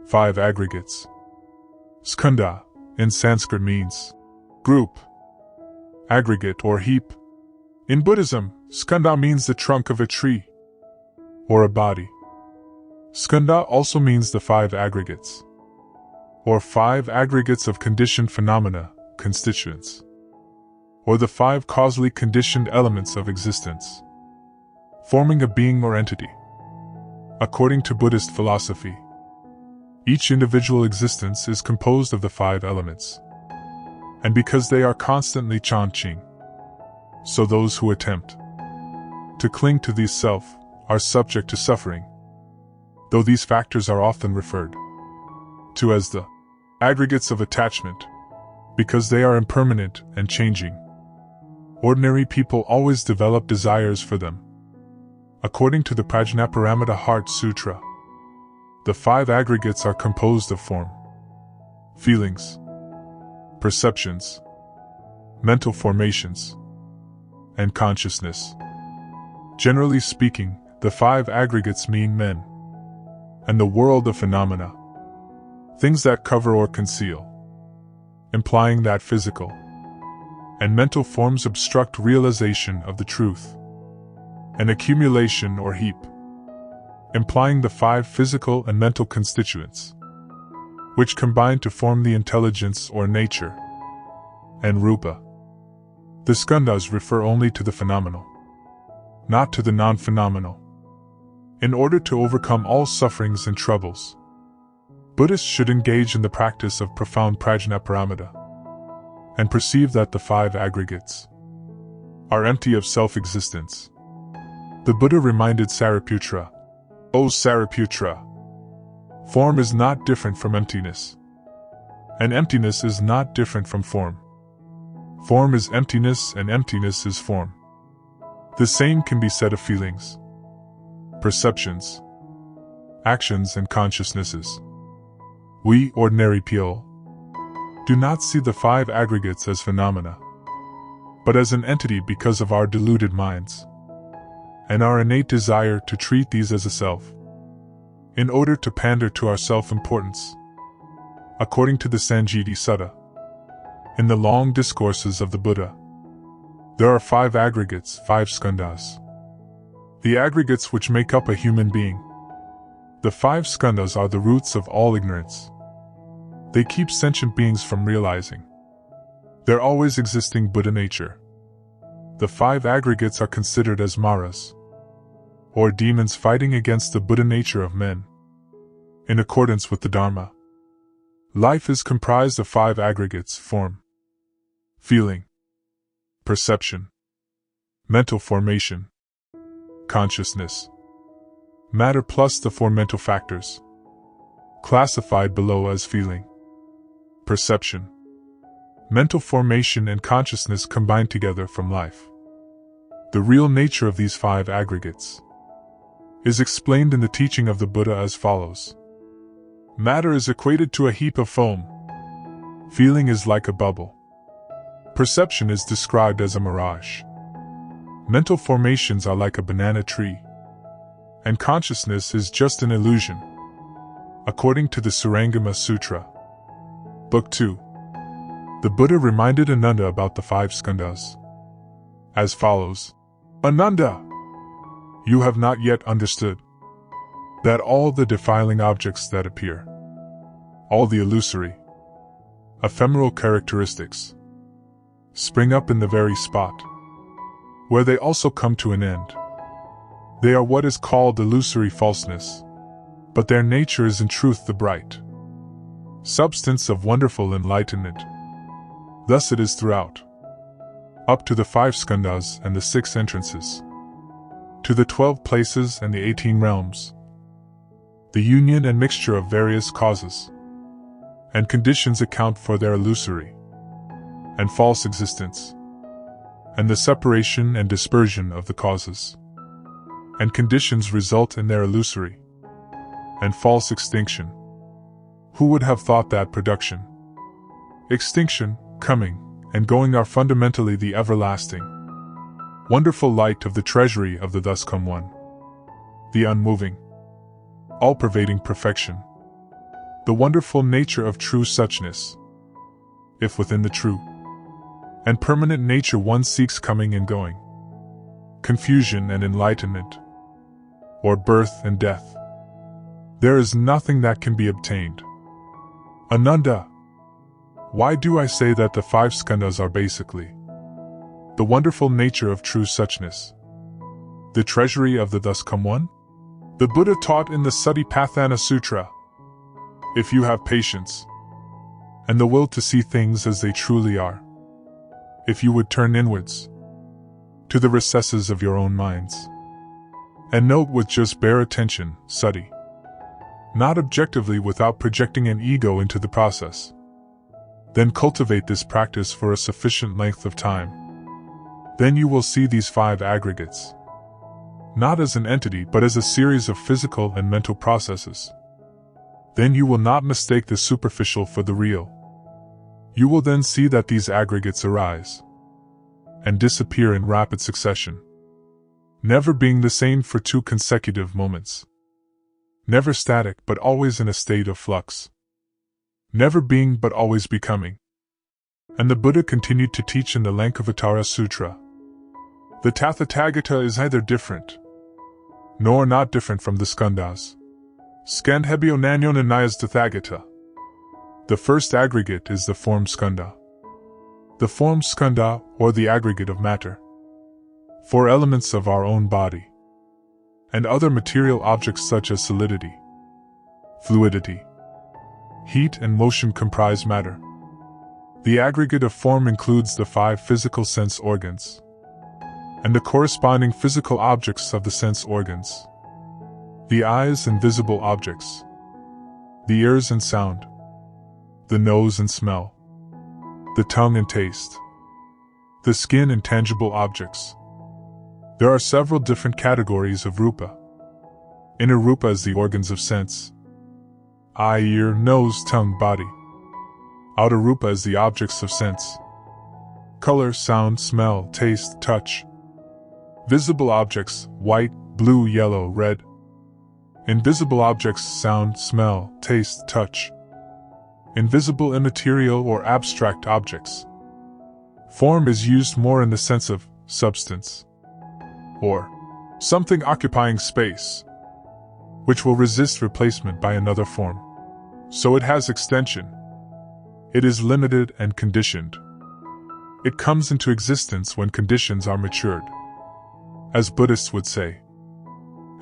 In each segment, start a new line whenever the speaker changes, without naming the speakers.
Five Aggregates. Skanda, in Sanskrit means group, aggregate or heap. In Buddhism, skanda means the trunk of a tree or a body. Skanda also means the five aggregates, or five aggregates of conditioned phenomena, constituents, or the five causally conditioned elements of existence, forming a being or entity. According to Buddhist philosophy, each individual existence is composed of the five elements, and because they are constantly changing, so those who attempt to cling to these self are subject to suffering, though these factors are often referred to as the aggregates of attachment, because they are impermanent and changing. Ordinary people always develop desires for them. According to the Prajnaparamita Heart Sutra, the five aggregates are composed of form, feelings, perceptions, mental formations, and consciousness. Generally speaking, the five aggregates mean men and the world of phenomena, things that cover or conceal, implying that physical and mental forms obstruct realization of the truth. An accumulation or heap, implying the five physical and mental constituents, which combine to form the intelligence or nature, and rupa. The skandhas refer only to the phenomenal, not to the non-phenomenal. In order to overcome all sufferings and troubles, Buddhists should engage in the practice of profound prajnaparamita and perceive that the five aggregates are empty of self-existence. The Buddha reminded Sariputra, "O Sariputra, form is not different from emptiness, and emptiness is not different from form. Form is emptiness and emptiness is form. The same can be said of feelings, perceptions, actions and consciousnesses. We, ordinary people, do not see the five aggregates as phenomena, but as an entity because of our deluded minds, and our innate desire to treat these as a self, in order to pander to our self-importance." According to the Sanjiti Sutta, in the long discourses of the Buddha, there are five aggregates, five skandhas, the aggregates which make up a human being. The five skandhas are the roots of all ignorance. They keep sentient beings from realizing their always existing Buddha nature. The five aggregates are considered as maras, or demons fighting against the Buddha nature of men. In accordance with the Dharma, life is comprised of five aggregates: form, feeling, perception, mental formation, consciousness. Matter plus the four mental factors, classified below as feeling, perception, mental formation and consciousness combined together from life. The real nature of these five aggregates is explained in the teaching of the Buddha as follows. Matter is equated to a heap of foam. Feeling is like a bubble. Perception is described as a mirage. Mental formations are like a banana tree. And consciousness is just an illusion. According to the Surangama Sutra, Book 2, the Buddha reminded Ananda about the five skandhas as follows. Ananda, you have not yet understood that all the defiling objects that appear, all the illusory, ephemeral characteristics, spring up in the very spot where they also come to an end. They are what is called illusory falseness, but their nature is in truth the bright substance of wonderful enlightenment. Thus it is throughout, up to the five skandhas and the 6 entrances, to the 12 places and the 18 realms. The union and mixture of various causes and conditions account for their illusory and false existence, and the separation and dispersion of the causes and conditions result in their illusory and false extinction. Who would have thought that production, extinction, coming, and going are fundamentally the everlasting, wonderful light of the treasury of the thus come one, the unmoving, all-pervading perfection, The wonderful nature of true suchness. If within the true and permanent nature one seeks coming and going, confusion and enlightenment, or birth and death, there is nothing that can be obtained. Ananda. Why do I say that the 5 skandhas are basically the wonderful nature of true suchness, the treasury of the thus come one? The Buddha taught in the Satipatthana Sutra, if you have patience and the will to see things as they truly are, if you would turn inwards to the recesses of your own minds and note with just bare attention, sati, not objectively without projecting an ego into the process, then cultivate this practice for a sufficient length of time. Then you will see these 5 aggregates, not as an entity but as a series of physical and mental processes. Then you will not mistake the superficial for the real. You will then see that these aggregates arise and disappear in rapid succession, never being the same for 2 consecutive moments, never static but always in a state of flux, never being but always becoming. And the Buddha continued to teach in the Lankavatara Sutra, the Tathathagata is neither different nor not different from the skandhas. Skandhebhyo Nanyonanayas Tathagata. The first aggregate is the form skandha. The form skandha, or the aggregate of matter, 4 elements of our own body, and other material objects such as solidity, fluidity, heat and motion comprise matter. The aggregate of form includes the 5 physical sense organs and the corresponding physical objects of the sense organs, the eyes and visible objects, the ears and sound, the nose and smell, the tongue and taste, the skin and tangible objects. There are several different categories of rupa. Inner rupa is the organs of sense: eye, ear, nose, tongue, body. Outer rupa is the objects of sense: color, sound, smell, taste, touch. Visible objects: white, blue, yellow, red. Invisible objects: sound, smell, taste, touch. Invisible, immaterial, or abstract objects. Form is used more in the sense of substance, or something occupying space, which will resist replacement by another form. So it has extension. It is limited and conditioned. It comes into existence when conditions are matured, as Buddhists would say,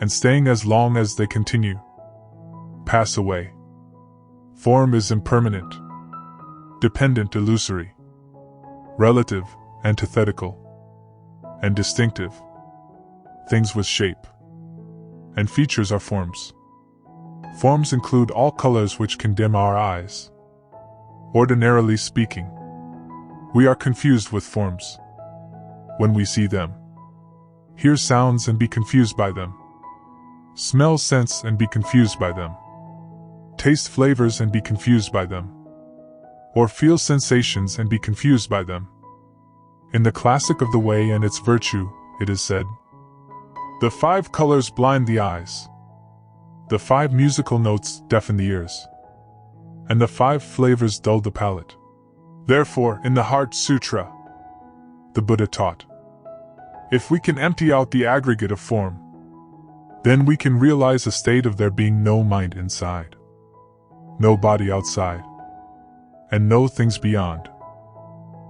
and staying as long as they continue, pass away. Form is impermanent, dependent, illusory, relative, antithetical, and distinctive. Things with shape and features are forms. Forms include all colors which can dim our eyes. Ordinarily speaking, we are confused with forms when we see them, hear sounds and be confused by them, smell scents and be confused by them, taste flavors and be confused by them, or feel sensations and be confused by them. In the Classic of the Way and its Virtue, it is said, the 5 colors blind the eyes, the 5 musical notes deafen the ears, and the 5 flavors dull the palate. Therefore, in the Heart Sutra, the Buddha taught, if we can empty out the aggregate of form, then we can realize a state of there being no mind inside, no body outside, and no things beyond.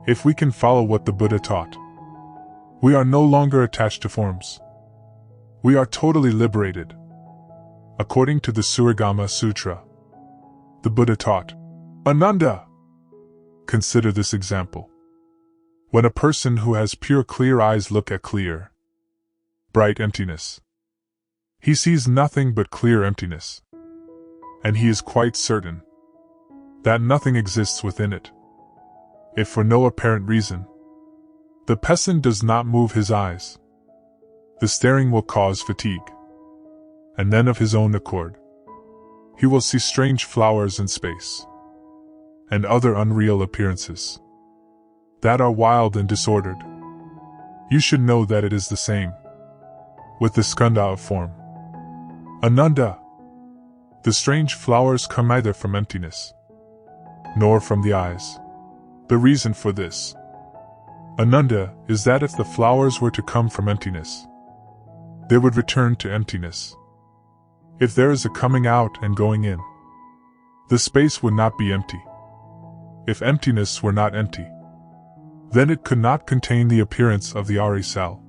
If we can follow what the Buddha taught, we are no longer attached to forms. We are totally liberated. According to the Suragama Sutra, the Buddha taught, Ananda. Consider this example. When a person who has pure clear eyes look at clear, bright emptiness, he sees nothing but clear emptiness, and he is quite certain that nothing exists within it. If for no apparent reason, the person does not move his eyes, the staring will cause fatigue, and then of his own accord, he will see strange flowers in space, and other unreal appearances that are wild and disordered. You should know that it is the same with the skandha of form. Ananda. The strange flowers come neither from emptiness, nor from the eyes. The reason for this, Ananda, is that if the flowers were to come from emptiness, they would return to emptiness. If there is a coming out and going in, the space would not be empty. If emptiness were not empty, then it could not contain the appearance of the Ari cell,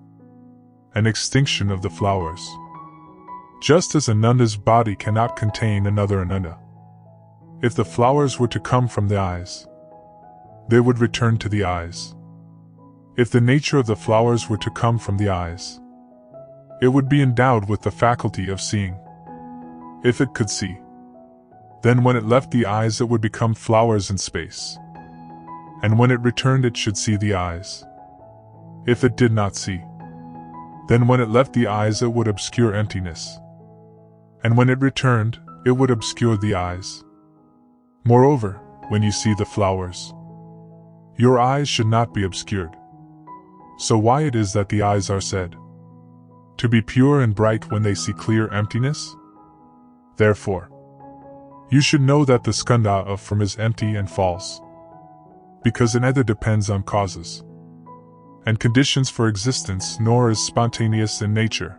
an extinction of the flowers. Just as Ananda's body cannot contain another Ananda. If the flowers were to come from the eyes, they would return to the eyes. If the nature of the flowers were to come from the eyes, it would be endowed with the faculty of seeing. If it could see, then when it left the eyes it would become flowers in space. And when it returned it should see the eyes. If it did not see, then when it left the eyes it would obscure emptiness. And when it returned, it would obscure the eyes. Moreover, when you see the flowers, your eyes should not be obscured. So why it is that the eyes are said to be pure and bright when they see clear emptiness? Therefore, you should know that the skanda of form is empty and false, because it neither depends on causes and conditions for existence nor is spontaneous in nature.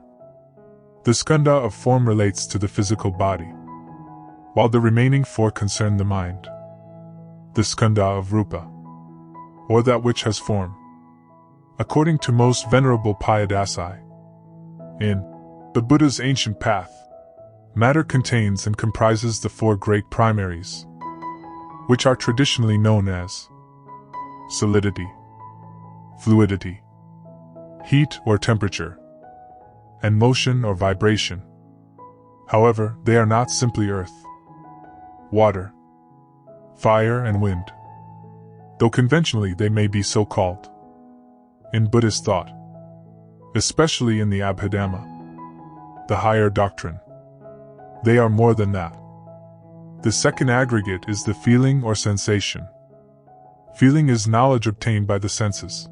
The skanda of form relates to the physical body, while the remaining four concern the mind. The skanda of rupa, or that which has form. According to most Venerable Payadasi, in the Buddha's ancient path, matter contains and comprises the four great primaries, which are traditionally known as solidity, fluidity, heat or temperature, and motion or vibration. However, they are not simply earth, water, fire, and wind, though conventionally they may be so called. In Buddhist thought, especially in the Abhidhamma, the higher doctrine, they are more than that. The second aggregate is the feeling or sensation. Feeling is knowledge obtained by the senses.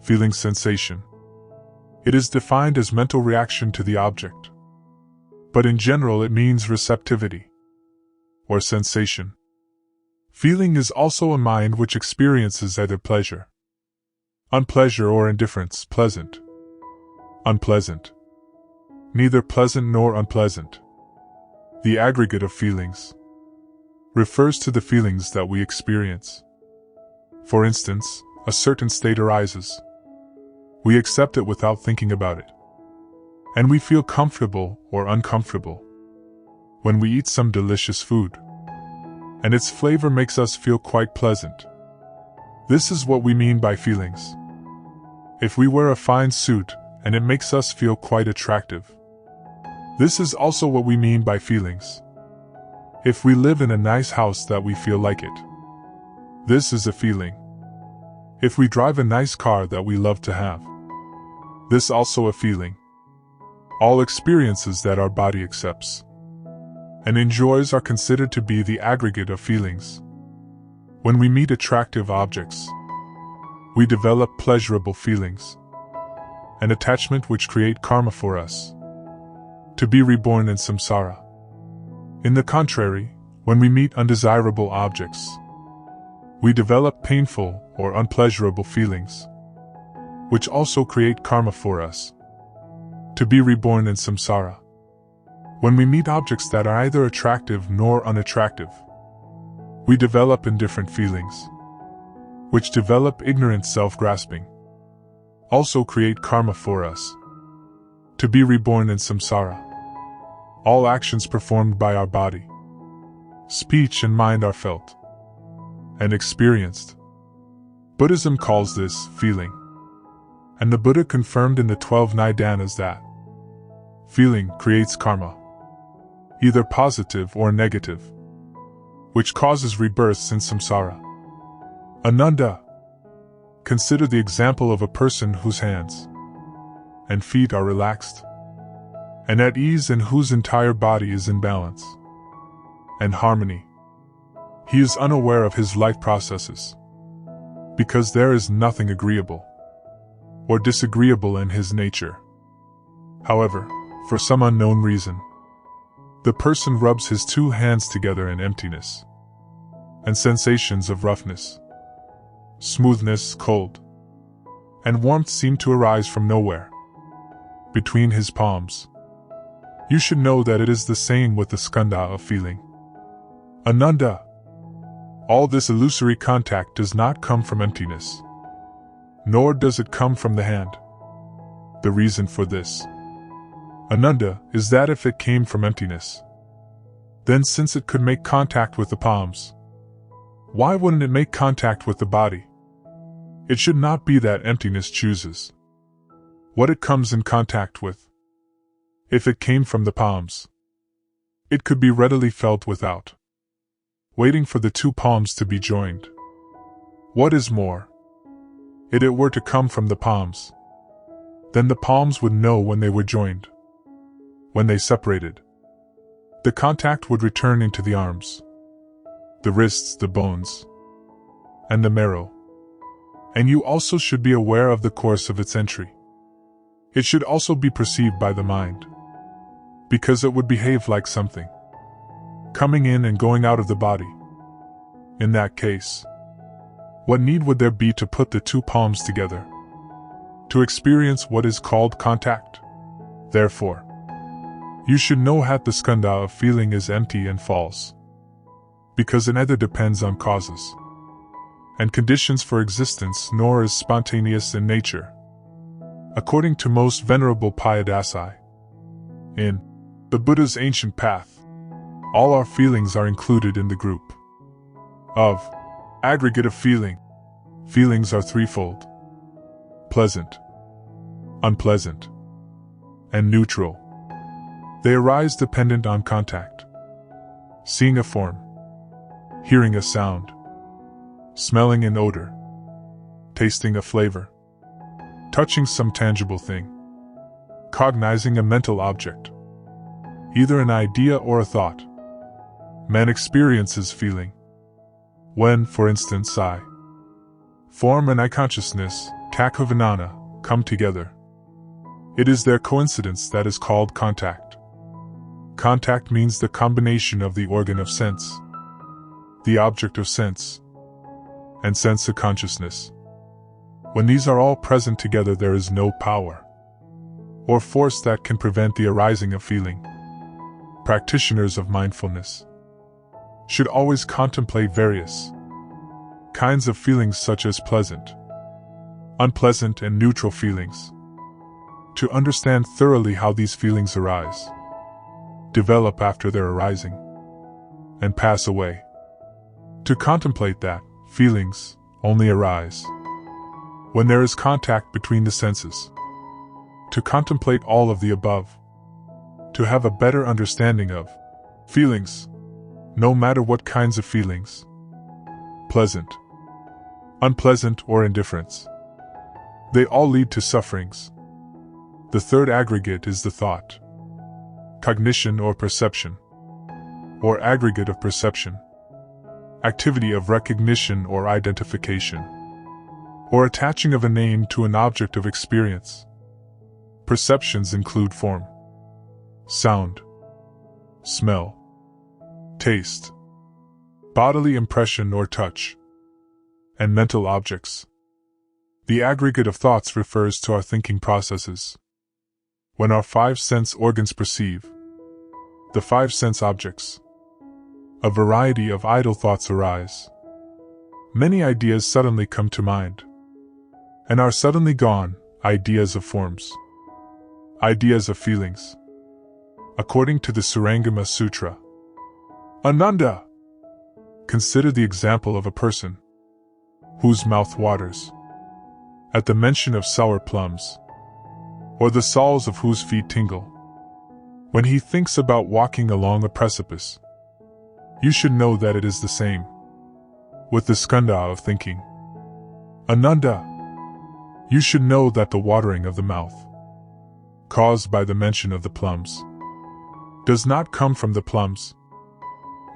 Feeling sensation. It is defined as mental reaction to the object, but in general it means receptivity or sensation. Feeling is also a mind which experiences either pleasure, unpleasure, or indifference, pleasant, unpleasant, neither pleasant nor unpleasant. The aggregate of feelings refers to the feelings that we experience. For instance, a certain state arises. We accept it without thinking about it, and we feel comfortable or uncomfortable when we eat some delicious food, and its flavor makes us feel quite pleasant. This is what we mean by feelings. If we wear a fine suit and it makes us feel quite attractive, this is also what we mean by feelings. If we live in a nice house that we feel like it, this is a feeling. If we drive a nice car that we love to have, this also a feeling. All experiences that our body accepts and enjoys are considered to be the aggregate of feelings. When we meet attractive objects, we develop pleasurable feelings, an attachment which create karma for us, to be reborn in samsara. In the contrary, when we meet undesirable objects, we develop painful or unpleasurable feelings, which also create karma for us, to be reborn in samsara. When we meet objects that are either attractive nor unattractive, we develop indifferent feelings, which develop ignorant self-grasping, also create karma for us, to be reborn in samsara. All actions performed by our body, speech, and mind are felt and experienced. Buddhism calls this feeling, and the Buddha confirmed in the 12 Nidanas that feeling creates karma, either positive or negative, which causes rebirths in samsara. Ananda, consider the example of a person whose hands and feet are relaxed and at ease, and whose entire body is in balance and harmony. He is unaware of his life processes, because there is nothing agreeable or disagreeable in his nature. However, for some unknown reason, The person rubs his two hands together in emptiness, and sensations of roughness, smoothness, cold, and warmth seem to arise from nowhere between his palms. You should know that it is the same with the skandha of feeling. Ananda. All this illusory contact does not come from emptiness, nor does it come from the hand. The reason for this, Ananda, is that if it came from emptiness, then since it could make contact with the palms, why wouldn't it make contact with the body? It should not be that emptiness chooses what it comes in contact with. If it came from the palms, it could be readily felt without waiting for the two palms to be joined. What is more, if it were to come from the palms, then the palms would know when they were joined. When they separated, the contact would return into the arms, the wrists, the bones, and the marrow. And you also should be aware of the course of its entry. It should also be perceived by the mind, because it would behave like something coming in and going out of the body. In that case, what need would there be to put the two palms together to experience what is called contact? Therefore, you should know that the skandha of feeling is empty and false, because it neither depends on causes and conditions for existence nor is spontaneous in nature. According to most Venerable Payadasi, in the Buddha's ancient path, all our feelings are included in the group of aggregate of feeling. Feelings are threefold: pleasant, unpleasant, and neutral. They arise dependent on contact: seeing a form, hearing a sound, smelling an odor, tasting a flavor, touching some tangible thing, cognizing a mental object, either an idea or a thought. Man experiences feeling when, for instance, form and I-consciousness, Kakhavanana, come together. It is their coincidence that is called contact. Contact means the combination of the organ of sense, the object of sense, and sense of consciousness. When these are all present together, there is no power or force that can prevent the arising of feeling. Practitioners of mindfulness should always contemplate various kinds of feelings such as pleasant, unpleasant, and neutral feelings, to understand thoroughly how these feelings arise, develop after their arising, and pass away. To contemplate that feelings only arise when there is contact between the senses. To contemplate all of the above, to have a better understanding of feelings, no matter what kinds of feelings, pleasant, unpleasant, or indifference, they all lead to sufferings. The third aggregate is the thought, cognition or perception, or aggregate of perception, activity of recognition or identification, or attaching of a name to an object of experience. Perceptions include form, sound, smell, taste, bodily impression or touch, and mental objects. The aggregate of thoughts refers to our thinking processes. When our five sense organs perceive the five sense objects, a variety of idle thoughts arise. Many ideas suddenly come to mind, and are suddenly gone: ideas of forms, ideas of feelings. According to the Surangama Sutra, Ananda, consider the example of a person whose mouth waters at the mention of sour plums, or the soles of whose feet tingle when he thinks about walking along a precipice. You should know that it is the same with the skandha of thinking. Ananda, you should know that the watering of the mouth, caused by the mention of the plums, does not come from the plums,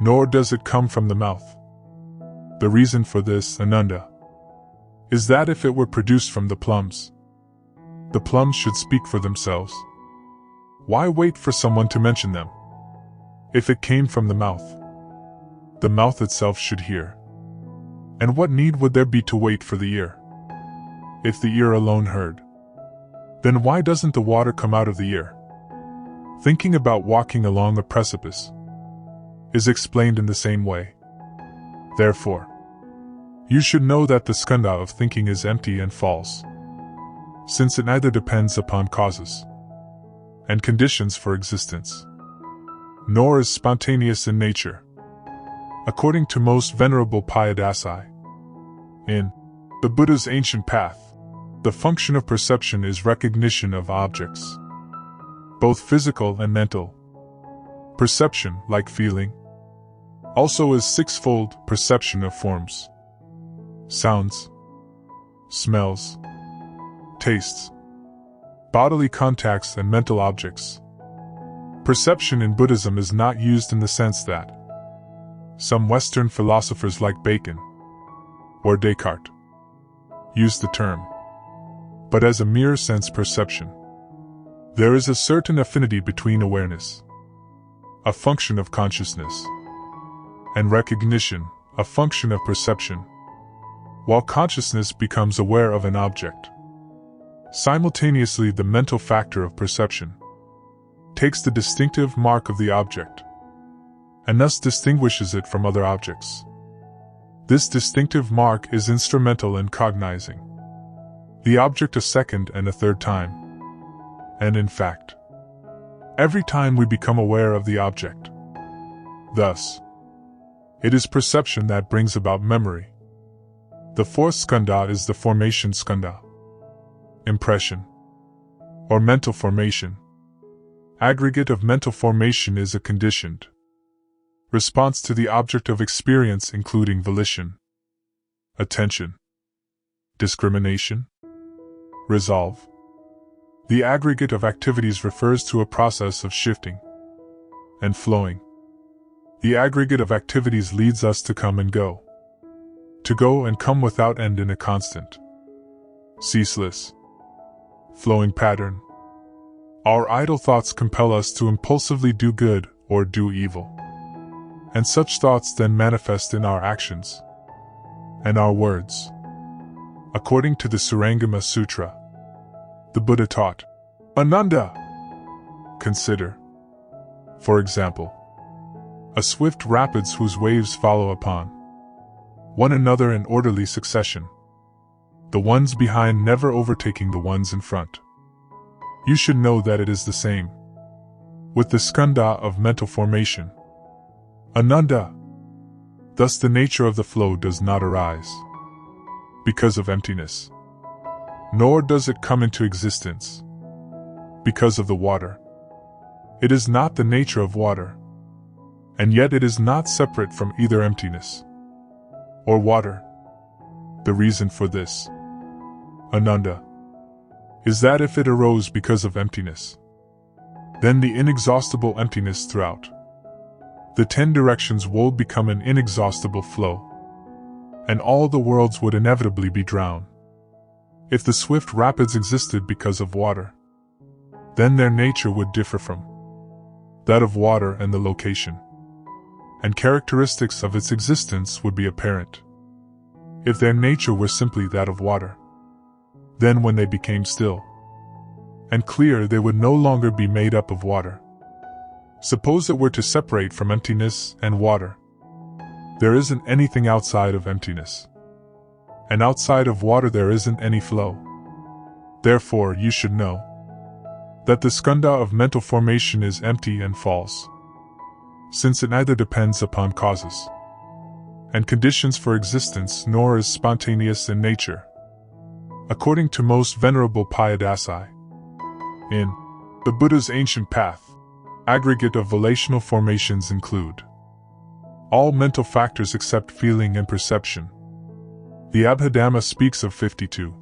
nor does it come from the mouth. The reason for this, Ananda, is that if it were produced from the plums should speak for themselves. Why wait for someone to mention them? If it came from the mouth itself should hear. And what need would there be to wait for the ear? If the ear alone heard, then why doesn't the water come out of the ear? Thinking about walking along a precipice is explained in the same way. Therefore, you should know that the skandha of thinking is empty and false, since it neither depends upon causes and conditions for existence, nor is spontaneous in nature. According to most Venerable Payadasi, in the Buddha's ancient path, the function of perception is recognition of objects, both physical and mental. Perception, like feeling, also is sixfold: perception of forms, sounds, smells, tastes, bodily contacts, and mental objects. Perception in Buddhism is not used in the sense that some Western philosophers like Bacon or Descartes use the term, but as a mere sense perception. There is a certain affinity between awareness, a function of consciousness, and recognition, a function of perception, while consciousness becomes aware of an object. Simultaneously, the mental factor of perception takes the distinctive mark of the object, and thus distinguishes it from other objects. This distinctive mark is instrumental in cognizing the object a second and a third time, and in fact, every time we become aware of the object. Thus, it is perception that brings about memory. The fourth skandha is the formation skandha. Impression, or mental formation. Aggregate of mental formation is a conditioned response to the object of experience, including volition, attention, discrimination, resolve. The aggregate of activities refers to a process of shifting and flowing. The aggregate of activities leads us to come and go and come without end in a constant, ceaseless, flowing pattern. Our idle thoughts compel us to impulsively do good or do evil, and such thoughts then manifest in our actions and our words. According to the Surangama Sutra, the Buddha taught, Ananda. Consider, for example, a swift rapids whose waves follow upon one another in orderly succession, the ones behind never overtaking the ones in front. You should know that it is the same with the skandha of mental formation. Ananda. Thus the nature of the flow does not arise because of emptiness, nor does it come into existence because of the water. It is not the nature of water, and yet it is not separate from either emptiness or water. The reason for this, Ananda, is that if it arose because of emptiness, then the inexhaustible emptiness throughout the 10 directions would become an inexhaustible flow, and all the worlds would inevitably be drowned. If the swift rapids existed because of water, then their nature would differ from that of water, and the location and characteristics of its existence would be apparent. If their nature were simply that of water, then when they became still and clear, they would no longer be made up of water. Suppose it were to separate from emptiness and water. There isn't anything outside of emptiness, and outside of water there isn't any flow. Therefore, you should know that the skandha of mental formation is empty and false, since it neither depends upon causes and conditions for existence, nor is spontaneous in nature. According to most Venerable Payadasi, in the Buddha's ancient path, aggregate of volitional formations include all mental factors except feeling and perception. The Abhidhamma speaks of 52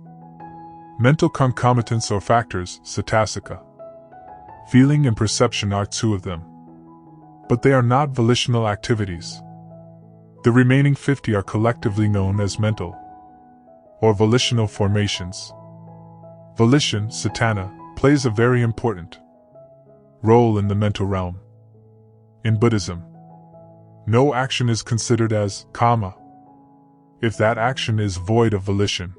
mental concomitants or factors, satasika. Feeling and perception are 2 of them, but they are not volitional activities. The remaining 50 are collectively known as mental or volitional formations. Volition, satana, plays a very important role in the mental realm. In Buddhism, no action is considered as karma if that action is void of volition.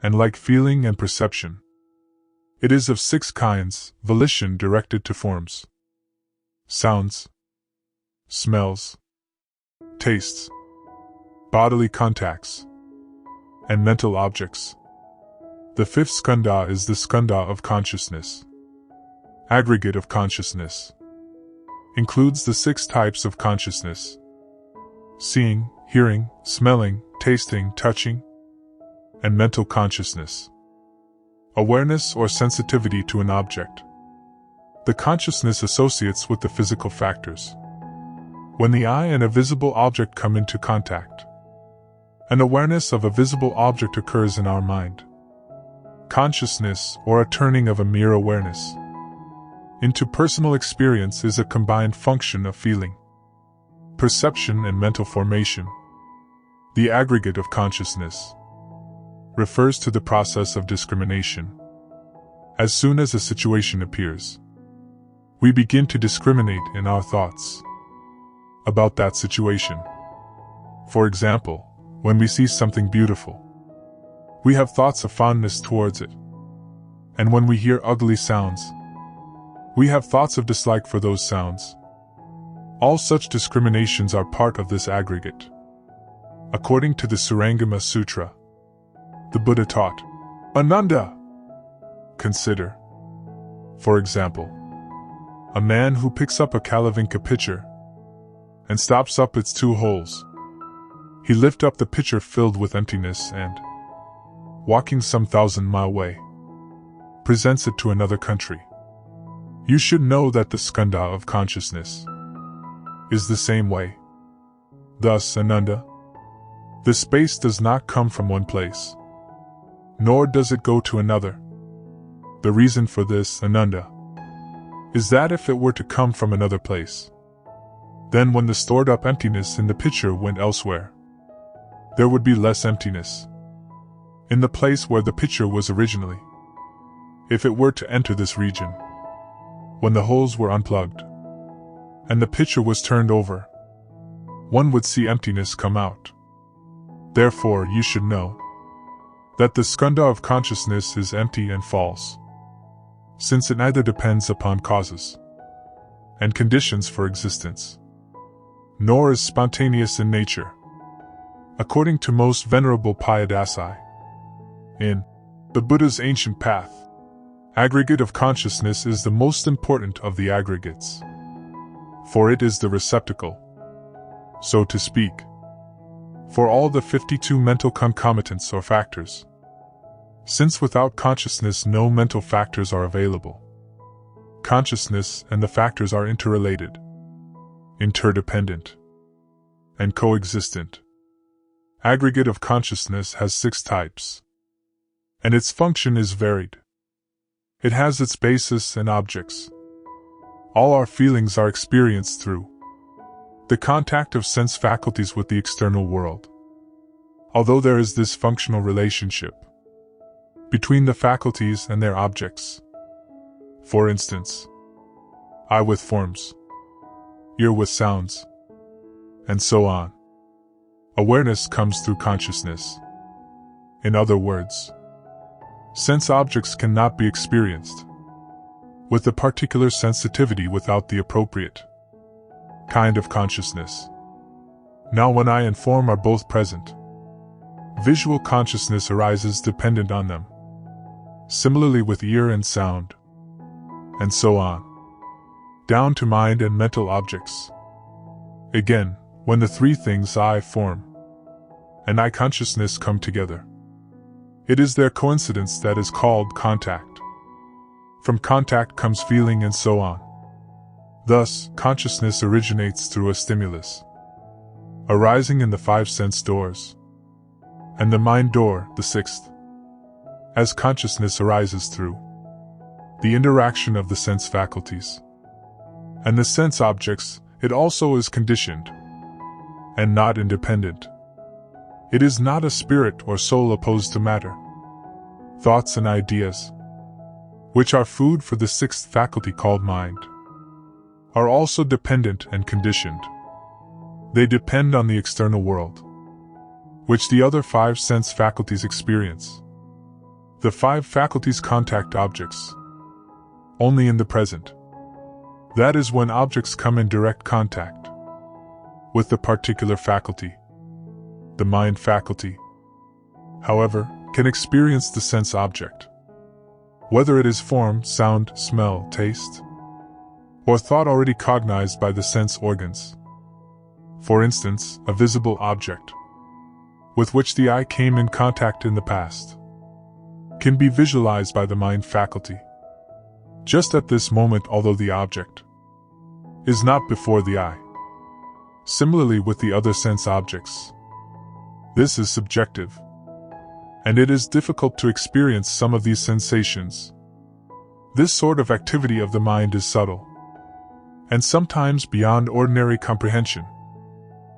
And like feeling and perception, it is of 6 kinds: volition directed to forms, sounds, smells, tastes, bodily contacts, and mental objects. The 5th skandha is the skandha of consciousness. Aggregate of consciousness includes the 6 types of consciousness: seeing, hearing, smelling, tasting, touching, and mental consciousness. Awareness or sensitivity to an object. The consciousness associates with the physical factors. When the eye and a visible object come into contact, an awareness of a visible object occurs in our mind. Consciousness, or a turning of a mere awareness into personal experience, is a combined function of feeling, perception, and mental formation. The aggregate of consciousness refers to the process of discrimination. As soon as a situation appears, we begin to discriminate in our thoughts about that situation. For example, when we see something beautiful, we have thoughts of fondness towards it. And when we hear ugly sounds, we have thoughts of dislike for those sounds. All such discriminations are part of this aggregate. According to the Surangama Sutra, the Buddha taught, Ananda. Consider, for example, a man who picks up a Kalavinka pitcher and stops up its 2 holes. He lifts up the pitcher filled with emptiness and, walking some 1,000-mile way, presents it to another country. You should know that the skandha of consciousness is the same way. Thus, Ananda, the space does not come from one place, nor does it go to another. The reason for this, Ananda, is that if it were to come from another place, then when the stored up emptiness in the pitcher went elsewhere, there would be less emptiness in the place where the pitcher was originally. If it were to enter this region, when the holes were unplugged and the pitcher was turned over, one would see emptiness come out. Therefore, you should know that the skandha of consciousness is empty and false, since it neither depends upon causes and conditions for existence, nor is spontaneous in nature. According to most Venerable Payadasi, in the Buddha's ancient path, aggregate of consciousness is the most important of the aggregates, for it is the receptacle, so to speak, for all the 52 mental concomitants or factors. Since without consciousness no mental factors are available, consciousness and the factors are interrelated, interdependent, and coexistent. Aggregate of consciousness has 6 types, and its function is varied. It has its basis and objects. All our feelings are experienced through the contact of sense faculties with the external world. Although there is this functional relationship between the faculties and their objects. For instance, eye with forms, ear with sounds, and so on. Awareness comes through consciousness. In other words, sense objects cannot be experienced with a particular sensitivity without the appropriate kind of consciousness. Now when eye and form are both present, visual consciousness arises dependent on them. Similarly with ear and sound, and so on, down to mind and mental objects. Again, when the 3 things eye, form, and eye consciousness come together, it is their coincidence that is called contact. From contact comes feeling and so on. Thus, consciousness originates through a stimulus, arising in the 5 sense doors, and the mind door, the 6th. As consciousness arises through the interaction of the sense faculties and the sense objects, it also is conditioned and not independent. It is not a spirit or soul opposed to matter. Thoughts and ideas, which are food for the 6th faculty called mind, are also dependent and conditioned. They depend on the external world, which the other 5 sense faculties experience. The 5 faculties contact objects only in the present. That is when objects come in direct contact with the particular faculty. The mind faculty, however, can experience the sense object, whether it is form, sound, smell, taste, or thought already cognized by the sense organs. For instance, a visible object, with which the eye came in contact in the past, can be visualized by the mind faculty just at this moment, although the object is not before the eye. Similarly with the other sense objects. This is subjective, and it is difficult to experience some of these sensations. This sort of activity of the mind is subtle, and sometimes beyond ordinary comprehension.